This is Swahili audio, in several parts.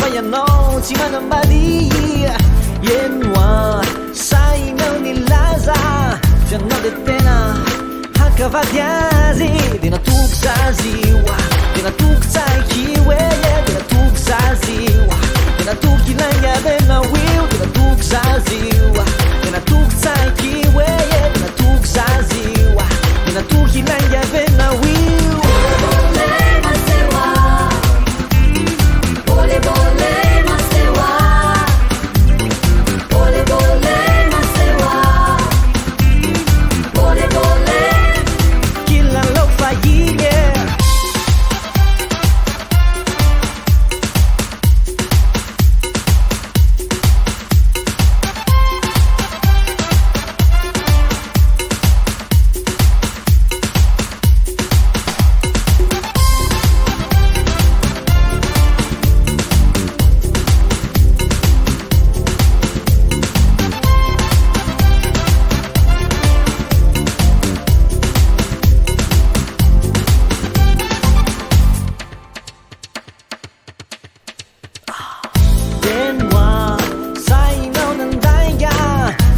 fa ianao tsy manambady enoa sainao nilaza fianao de tena hankavady azy de natoky zazioa de natoky tsaiky oe de natoky zazioa de natoky ilangavena io de natoky zazioa de natoky tsaiky oe de natoky zazioa de natoky ilangavena io Bolé, bolé, masewa. Bolé, bolé, masewa. Bolé, bolé. Kila lo fainha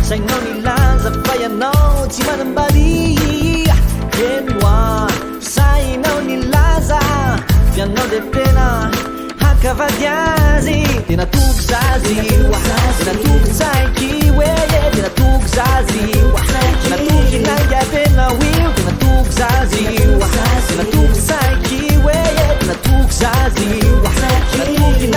sainao nilaza fa ianao tsy manambady enoa sainao nilaza fianao de tena hankavady azy de natoky zazioa de natoky tsaiky oe de natoky zazioa de natoky ilangavena io de natoky zazioa de natoky tsaiky oe de natoky zazioa de natoky